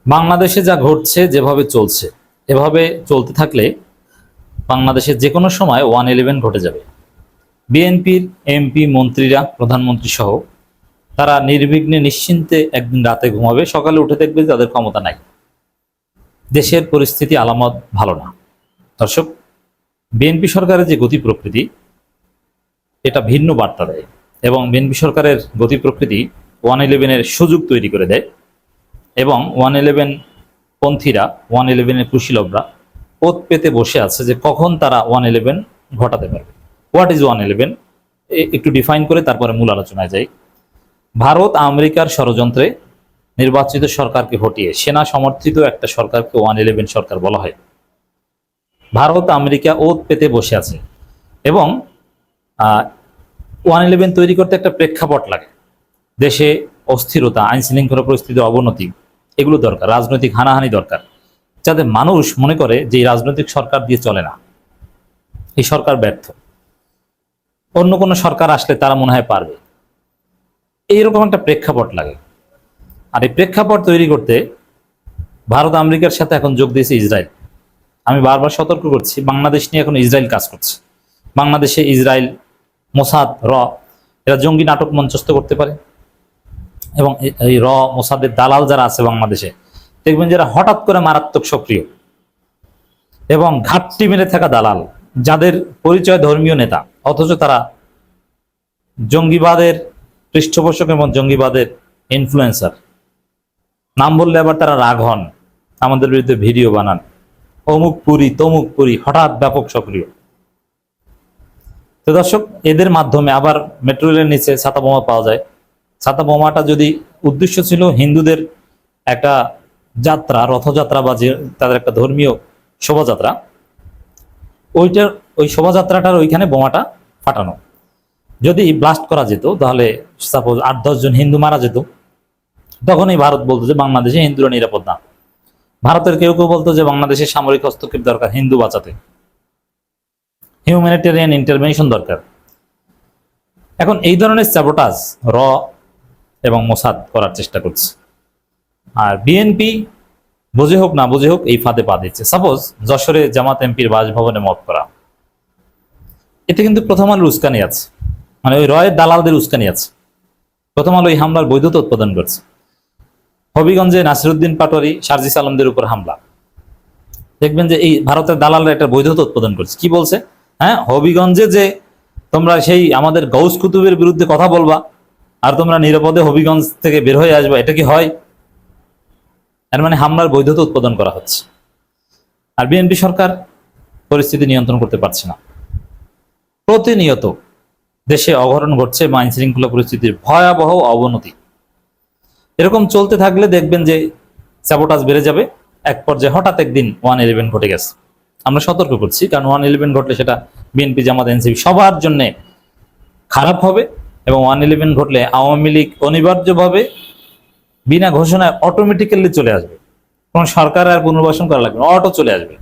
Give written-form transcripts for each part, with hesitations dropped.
বাংলাদেশে যা ঘটছে, যেভাবে চলছে, এভাবে চলতে থাকলে বাংলাদেশে যে কোনো সময় 111 ঘটে যাবে। বিএনপির এমপি, মন্ত্রীরা, প্রধানমন্ত্রী সহ তারা নির্বিঘ্নে নিশ্চিন্তে একদিন রাতে ঘুমাবে, সকালে উঠে দেখবে তাদের ক্ষমতা নাই। দেশের পরিস্থিতি আলামত ভালো না। দর্শক, বিএনপি সরকারের যে গতি প্রকৃতি, এটা ভিন্ন বার্তা দেয় এবং বিএনপি সরকারের গতি প্রকৃতি 111-এর সুযোগ তৈরি করে দেয় এবং 111 পন্থীরা, 111-এর কুশীলবরা ওত পেতে বসে আছে যে কখন তারা 111 ঘটাতে পারবে। What is 111? একটু ডিফাইন করে তারপরে মূল আলোচনায় যাই। ভারত আমেরিকার ষড়যন্ত্রে নির্বাচিত সরকারকে হটিয়ে সেনা সমর্থিত একটা সরকারকে 111 সরকার বলা হয়। ভারত আমেরিকা ওত পেতে বসে আছে এবং 111 তৈরি করতে একটা প্রেক্ষাপট লাগে। দেশে অস্থিরতা, আইন শৃঙ্খলা পরিস্থিতির অবনতি, এগুলো দরকার। রাজনৈতিক হানাহানি দরকার, যাতে মানুষ মনে করে যে এই রাজনৈতিক সরকার দিয়ে চলে না, এই সরকার ব্যর্থ, অন্য কোনো সরকার আসলে তারা মনে হয় পারবে। এইরকম একটা প্রেক্ষাপট লাগে। আর এই প্রেক্ষাপট তৈরি করতে ভারত আমেরিকার সাথে এখন যোগ দিয়েছে ইসরায়েল। আমি বারবার সতর্ক করছি, বাংলাদেশ নিয়ে এখন ইসরায়েল কাজ করছে। বাংলাদেশে ইসরায়েল, মোসাদ, এরা জঙ্গি নাটক মঞ্চস্থ করতে পারে এবং এই মোসাদের দালাল যারা আছে বাংলাদেশে, দেখবেন যারা হঠাৎ করে মারাত্মক সক্রিয় এবং ঘাটতি মেরে থাকা দালাল, যাদের পরিচয় ধর্মীয় নেতা অথচ তারা জঙ্গিবাদের পৃষ্ঠপোষক এবং জঙ্গিবাদের ইনফ্লুয়েন্সার। নাম বললে আবার তারা রাগ হন, আমাদের বিরুদ্ধে ভিডিও বানান, অমুক পুরি তমুক পুরি, হঠাৎ ব্যাপক সক্রিয়। তো দর্শক, এদের মাধ্যমে আবার মেট্রো রেলের নিচে ছাতা বোমা পাওয়া যায়। ছাতা বোমাটা যদি উদ্দেশ্য ছিল হিন্দুদের একটা যাত্রা, রথযাত্রা বা যে তাদের একটা ধর্মীয় শোভাযাত্রা, ওই শোভাযাত্রাটার ওইখানে বোমাটা ফাটানো, যদি ব্লাস্ট করা যেত তাহলে সাপোজ 8-10 জন হিন্দু মারা যেত, তখনই ভারত বলতো যে বাংলাদেশে হিন্দুরা নিরাপদ না। ভারতের কেউ কেউ বলতো যে বাংলাদেশে সামরিক হস্তক্ষেপ দরকার হিন্দু বাঁচাতে, হিউম্যানিটেরিয়ান ইন্টারভেনশন দরকার। এখন এই ধরনের স্যাবোটাজ এবং মোসাদ করার চেষ্টা করছে, আর বিএনপি বুঝে হোক না বুঝে হোক এই ফাঁদে পা দিচ্ছে। সাপোজ যশোরে জামাত এমপির বাসভবনে মত করা, এতে কিন্তু প্রথম আলোর উস্কানি আছে, মানে ওই রয়ের দালালদের উস্কানি আছে। প্রথম আলো এই হামলার বৈধতা উৎপাদন করছে। হবিগঞ্জে নাসিরউদ্দিন পাটোয়ারি, সার্জিস আলমদের উপর হামলা, দেখবেন যে এই ভারতের দালালরা একটা বৈধতা উৎপাদন করছে। কি বলছে? হ্যাঁ, হবিগঞ্জে যে তোমরা সেই আমাদের গৌস কুতুবের বিরুদ্ধে কথা বলবা আর তোমরা নিরাপদে হবিগঞ্জ থেকে বের হয়ে আসবা, এটা কি হয়? এর মানে হামলার বৈধতা উৎপাদন করা হচ্ছে। আর বিএনপি সরকার পরিস্থিতি নিয়ন্ত্রণ করতে পারছে না। প্রতিনিয়ত দেশে অঘটন ঘটছে, আইন শৃঙ্খলা পরিস্থিতির ভয়াবহ অবনতি। এরকম চলতে থাকলে দেখবেন যে স্যাবোটাজ বেড়ে যাবে। এক পর্যায়ে হঠাৎ একদিন 111 ঘটে গেছে। আমরা সতর্ক করছি, কারণ 111 ঘটলে সেটা বিএনপি, জামাত, এনসিপি সবার জন্য খারাপ হবে এবং 111 ঘটলে আওয়ামী লীগ অনিবার্যভাবে বিনা ঘোষণায় অটোমেটিক্যালি চলে আসবে। কোন সরকার আর পুনর্বাসন করা লাগবে না, অটো চলে আসবে।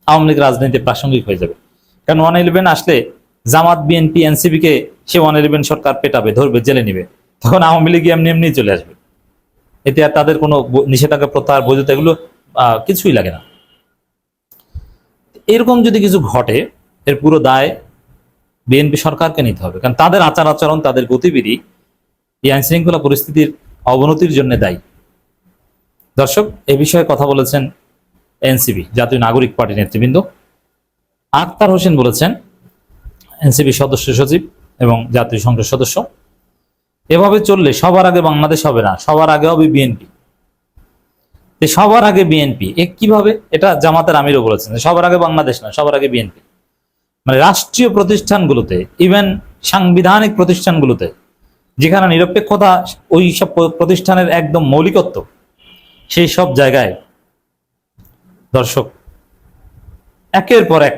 আওয়ামী লীগ রাজনীতি প্রাসঙ্গিক হয়ে যাবে, কারণ 111 আসলে জামাত, বিএনপি, এনসিপি কে সে 111 সরকার পেটাবে, ধরবে, জেলে নিবে, তখন আওয়ামী লীগ এমনি এমনি চলে আসবে। এতে আর তাদের কোনো নিষেধাজ্ঞা, প্রত্যাহার, বৈধতা এগুলো কিছুই লাগে না। এরকম যদি কিছু ঘটে, এর পুরো দায় বিএনপি সরকারকে নিতে হবে, কারণ তাদের আচার আচরণ, তাদের গতিবিধি এই আইন শৃঙ্খলা পরিস্থিতির অবনতির জন্য দায়ী। দর্শক, এ বিষয়ে কথা বলেছেন এনসিপি, জাতীয় নাগরিক পার্টি নেতৃবৃন্দ। আখতার হোসেন বলেছেন, এনসিপি সদস্য সচিব এবং জাতীয় সংসদ সদস্য, এভাবে চললে সবার আগে বাংলাদেশ হবে না, সবার আগে হবে বিএনপি। সবার আগে বিএনপি কিভাবে? এটা জামাতের আমিরও বলেছেন, সবার আগে বাংলাদেশ না, সবার আগে বিএনপি। মানে রাষ্ট্রীয় প্রতিষ্ঠানগুলোতে, ইভেন সাংবিধানিক প্রতিষ্ঠানগুলোতে, যেখানে নিরপেক্ষতা ওই সব প্রতিষ্ঠানের একদম মৌলিকত্ব, সেই সব জায়গায় দর্শক একের পর এক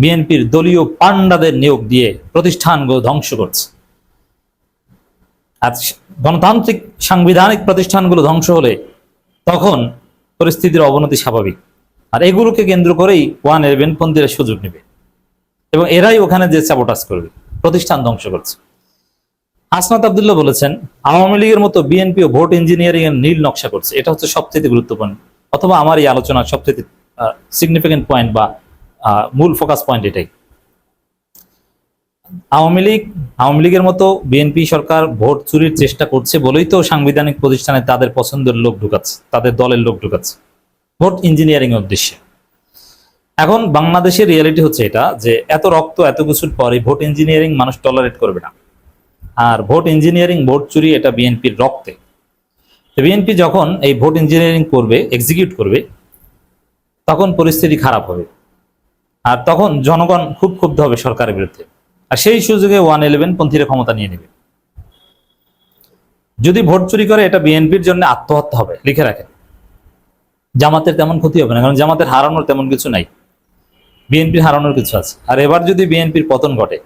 বিএনপির দলীয় পান্ডাদের নিয়োগ দিয়ে প্রতিষ্ঠানগুলো ধ্বংস করছে। আর গণতান্ত্রিক সাংবিধানিক প্রতিষ্ঠানগুলো ধ্বংস হলে তখন পরিস্থিতির অবনতি স্বাভাবিক। আর এগুলোকে কেন্দ্র করেই 111 পন্থীরা সুযোগ নেবে এবং এরাই ওখানে যে স্যাবোটাজ করবে, প্রতিষ্ঠান ধ্বংস করছে। হাসনাত আব্দুল্লাহ বলেছেন, আওয়ামী লীগের মতো বিএনপিও ভোট ইঞ্জিনিয়ারিং এর নীল নকশা করছে। এটা হচ্ছে সবচেয়ে গুরুত্বপূর্ণ, অথবা আমার এই আলোচনার সবচেয়ে সিগনিফিকেন্ট পয়েন্ট বা মূল ফোকাস পয়েন্ট এটাই। আওয়ামী লীগের মতো বিএনপি সরকার ভোট চুরির চেষ্টা করছে বলেই তো সাংবিধানিক প্রতিষ্ঠানে তাদের পছন্দের লোক ঢুকাচ্ছে, তাদের দলের লোক ঢুকাচ্ছে ভোট ইঞ্জিনিয়ারিং এর উদ্দেশ্যে। এখন বাংলাদেশের রিয়ালিটি হচ্ছে এটা যে এত রক্ত এত কিছুর পরে ভোট ইঞ্জিনিয়ারিং মানুষ টলারেট করবে না। আর ভোট ইঞ্জিনিয়ারিং, ভোট চুরি এটা বিএনপির রক্তে। বিএনপি যখন এই ভোট ইঞ্জিনিয়ারিং করবে, এক্সিকিউট করবে, তখন পরিস্থিতি খারাপ হবে। আর তখন জনগণ খুব ক্ষুব্ধ হবে সরকারের বিরুদ্ধে। আর সেই সুযোগে 111 পন্থীরা ক্ষমতা নিয়ে নেবে। যদি ভোট চুরি করে, এটা বিএনপির জন্য আত্মহত্যা হবে, লিখে রাখেন। জামাতের তেমন ক্ষতি হবে না, কারণ জামাতের হারানোর তেমন কিছু নাই, বিএনপির হারানোর কিছু আছে। আর এবার যদি বিএনপির পতন ঘটে,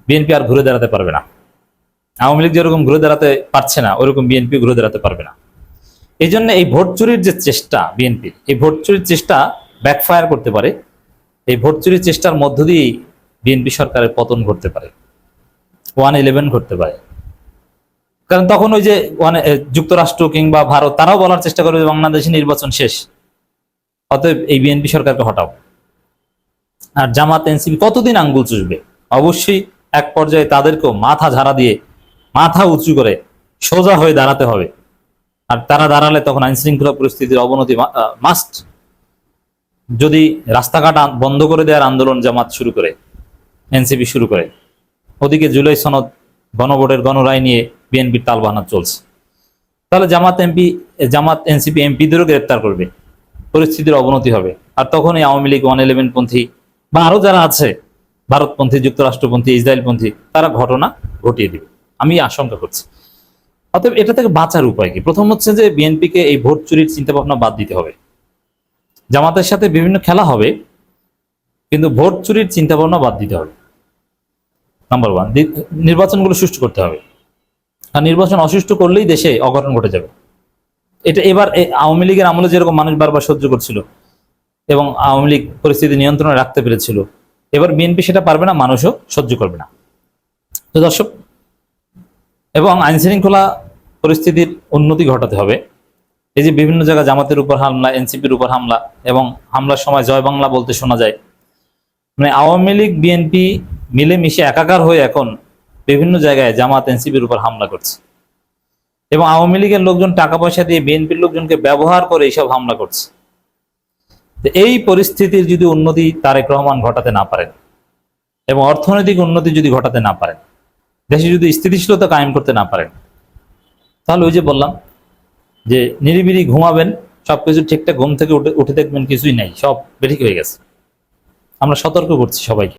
বিএনপি আর ঘুরে দাঁড়াতে পারবে না। আওয়ামী লীগ যেরকম ঘুরে দাঁড়াতে পারছে না, ওরকম বিএনপি ঘুরে দাঁড়াতে পারবে না। এই জন্য এই ভোট চুরির যে চেষ্টা বিএনপির, এই ভোট চুরির চেষ্টা ব্যাকফায়ার করতে পারে। এই ভোট চুরির চেষ্টার মধ্য দিয়েই বিএনপি সরকারের পতন ঘটতে পারে, 111 ঘটতে পারে। কারণ তখন ওই যে যুক্তরাষ্ট্র কিংবা ভারত, তারাও বলার চেষ্টা করবে বাংলাদেশে নির্বাচন শেষ, অতএব এই বিএনপি সরকারকে হটাও। আর জামাত এনসিপি কতদিন আঙ্গুল চুষবে? অবশ্যই এক পর্যায়ে তাদেরকেও মাথা ঝাড়া দিয়ে, মাথা উঁচু করে সোজা হয়ে দাঁড়াতে হবে। আর তারা দাঁড়ালে তখন আইন শৃঙ্খলা পরিস্থিতির অবনতি মাস্ট। যদি রাস্তাঘাট বন্ধ করে দেওয়ার আন্দোলন জামাত শুরু করে, এনসিপি শুরু করে, ওদিকে জুলাই সনদ, গণভোটের গণরায় নিয়ে বিএনপির তালবাহানা চলছে, তাহলে জামাত এনসিপি এমপিদেরও গ্রেপ্তার করবে, পরিস্থিতির অবনতি হবে। আর তখন এই আওয়ামী লীগ 111 পন্থী বা আরো যারা আছে, ভারতপন্থী, যুক্তরাষ্ট্রপন্থী, ইসরায়েলপন্থী, তারা ঘটনা ঘটিয়ে দিবে, আমি আশঙ্কা করছি। অতএব এটা থেকে বাঁচার উপায় কি? প্রথম হচ্ছে যে বিএনপিকে এই ভোট চুরির চিন্তা ভাবনা বাদ দিতে হবে। জামাতের সাথে বিভিন্ন খেলা হবে, কিন্তু ভোট চুরির চিন্তা ভাবনা বাদ দিতে হবে, নাম্বার 1। নির্বাচনগুলো সুষ্ঠু করতে হবে। আর নির্বাচন অসুষ্ঠু করলেই দেশে অঘটন ঘটে যাবে। এটা এবার আওয়ামী লীগের আমলে যেরকম মানুষ বারবার সহ্য করছিল এবং আওয়ামী লীগ পরিস্থিতি নিয়ন্ত্রণে রাখতে পেরেছিল, এবার বিএনপি সেটা পারবে না, মানুষও সহ্য করবে না। তো দর্শক, এবং আইন শৃঙ্খলা পরিস্থিতির উন্নতি ঘটাতে হবে। এই যে বিভিন্ন জায়গায় জামাতের উপর হামলা, এনসিপির উপর হামলা, এবং হামলার সময় জয় বাংলা বলতে শোনা যায়, মানে আওয়ামী লীগ বিএনপি মিলেমিশে একাকার হয়ে এখন বিভিন্ন জায়গায় জামাত এনসিপির উপর হামলা করছে, এবং আওয়ামী লীগের লোকজন টাকা পয়সা দিয়ে বিএনপির লোকজনকে ব্যবহার করে এইসব হামলা করছে। এই পরিস্থিতির যদি উন্নতি তারেক রহমান ঘটাতে না পারেন, এবং অর্থনৈতিক উন্নতি যদি ঘটাতে না পারেন, দেশে যদি স্থিতিশীলতা কায়েম করতে না পারেন, তাহলে ওই যে বললাম যে নিরিবিলি ঘুমাবেন, সবকিছু ঠিকঠাক, ঘুম থেকে উঠে দেখবেন কিছুই নাই, সব বেঠিক হয়ে গেছে। আমরা সতর্ক করছি সবাইকে।